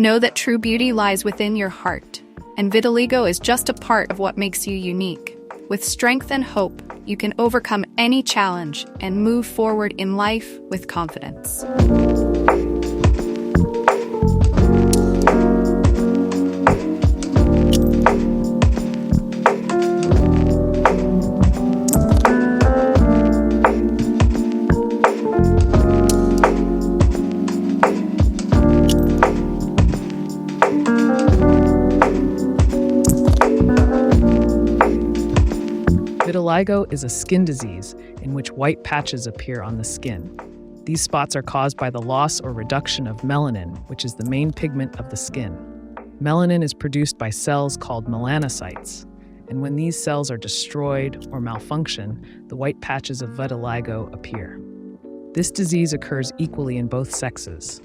Know that true beauty lies within your heart, and vitiligo is just a part of what makes you unique. With strength and hope, you can overcome any challenge and move forward in life with confidence. Vitiligo is a skin disease in which white patches appear on the skin. These spots are caused by the loss or reduction of melanin, which is the main pigment of the skin. Melanin is produced by cells called melanocytes, and when these cells are destroyed or malfunction, the white patches of vitiligo appear. This disease occurs equally in both sexes.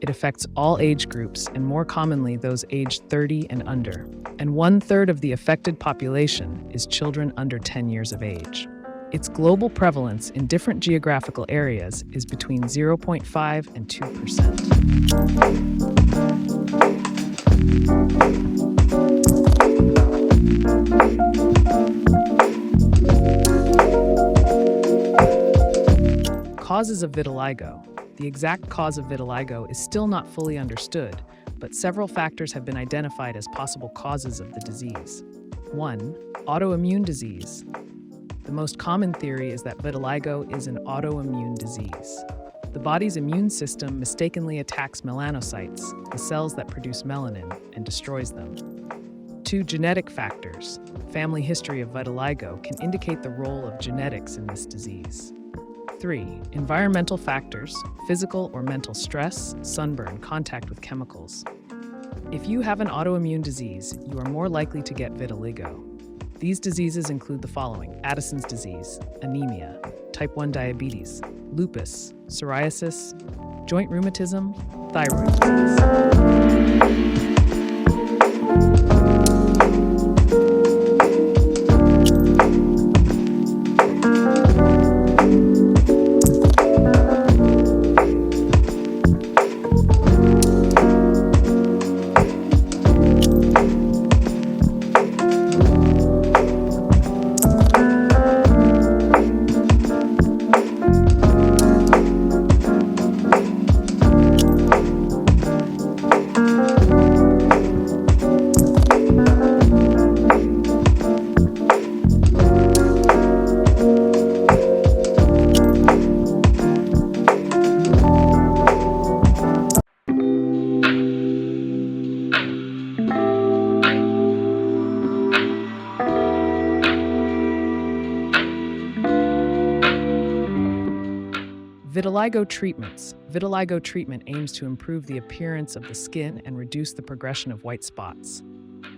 It affects all age groups and more commonly those aged 30 and under. And 1/3 of the affected population is children under 10 years of age. Its global prevalence in different geographical areas is between 0.5 and 2%. Causes of vitiligo. The exact cause of vitiligo is still not fully understood, but several factors have been identified as possible causes of the disease. 1. Autoimmune disease. The most common theory is that vitiligo is an autoimmune disease. The body's immune system mistakenly attacks melanocytes, the cells that produce melanin, and destroys them. 2. Genetic factors. Family history of vitiligo can indicate the role of genetics in this disease. 3. Environmental factors, physical or mental stress, sunburn, contact with chemicals. If you have an autoimmune disease, you are more likely to get vitiligo. These diseases include the following: Addison's disease, anemia, type 1 diabetes, lupus, psoriasis, joint rheumatism, thyroid disease. Vitiligo treatments. Vitiligo treatment aims to improve the appearance of the skin and reduce the progression of white spots.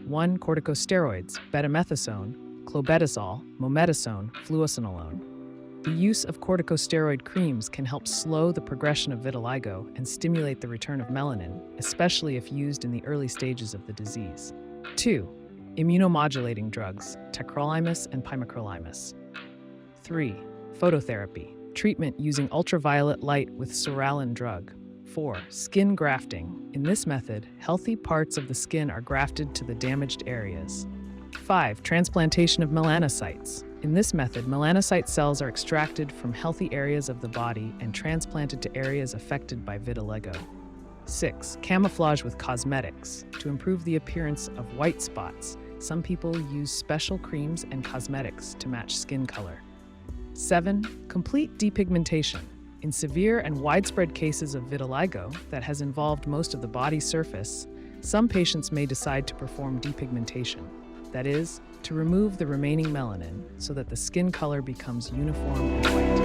1. Corticosteroids, betamethasone, clobetasol, mometasone, fluocinolone. The use of corticosteroid creams can help slow the progression of vitiligo and stimulate the return of melanin, especially if used in the early stages of the disease. 2. Immunomodulating drugs, tacrolimus and pimecrolimus. 3. Phototherapy. Treatment using ultraviolet light with psoralen drug. 4. Skin grafting. In this method, healthy parts of the skin are grafted to the damaged areas. 5. Transplantation of melanocytes. In this method, melanocyte cells are extracted from healthy areas of the body and transplanted to areas affected by vitiligo. 6. Camouflage with cosmetics. To improve the appearance of white spots, some people use special creams and cosmetics to match skin color. 7. Complete depigmentation. In severe and widespread cases of vitiligo that has involved most of the body surface, some patients may decide to perform depigmentation. That is, to remove the remaining melanin so that the skin color becomes uniform and white.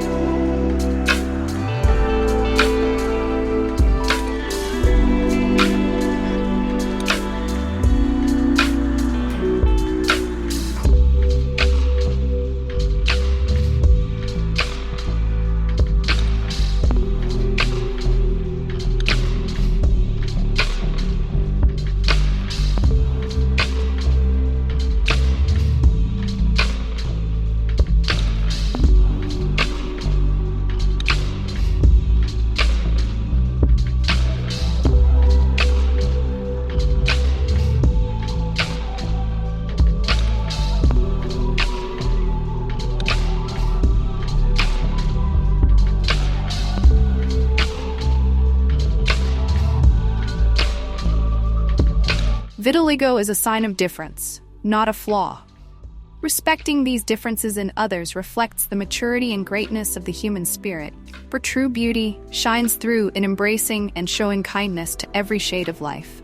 Vitiligo is a sign of difference, not a flaw. Respecting these differences in others reflects the maturity and greatness of the human spirit, for true beauty shines through in embracing and showing kindness to every shade of life.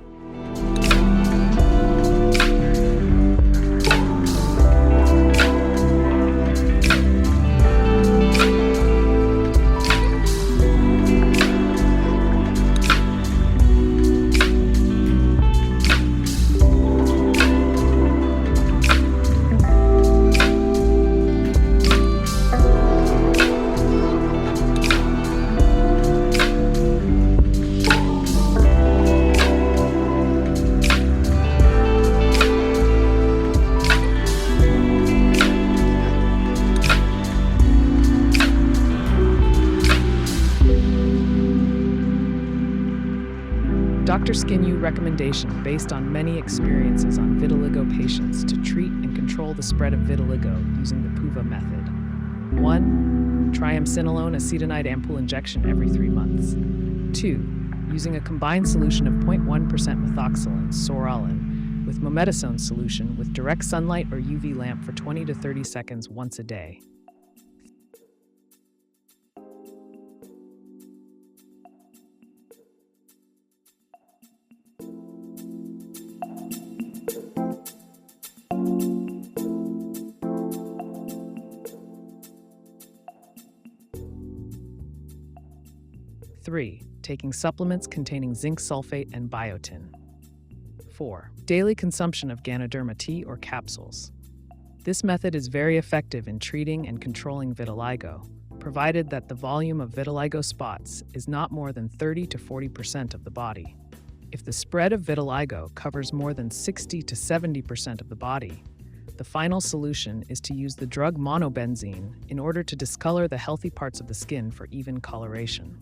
Dr. SkinYou recommendation based on many experiences on vitiligo patients to treat and control the spread of vitiligo using the PUVA method. 1. Triamcinolone acetonide ampoule injection every 3 months. 2. Using a combined solution of 0.1% methoxylin, psoralen, with mometasone solution with direct sunlight or UV lamp for 20 to 30 seconds once a day. 3. Taking supplements containing zinc sulfate and biotin. 4. Daily consumption of Ganoderma tea or capsules. This method is very effective in treating and controlling vitiligo, provided that the volume of vitiligo spots is not more than 30 to 40% of the body. If the spread of vitiligo covers more than 60 to 70% of the body, the final solution is to use the drug monobenzene in order to discolor the healthy parts of the skin for even coloration.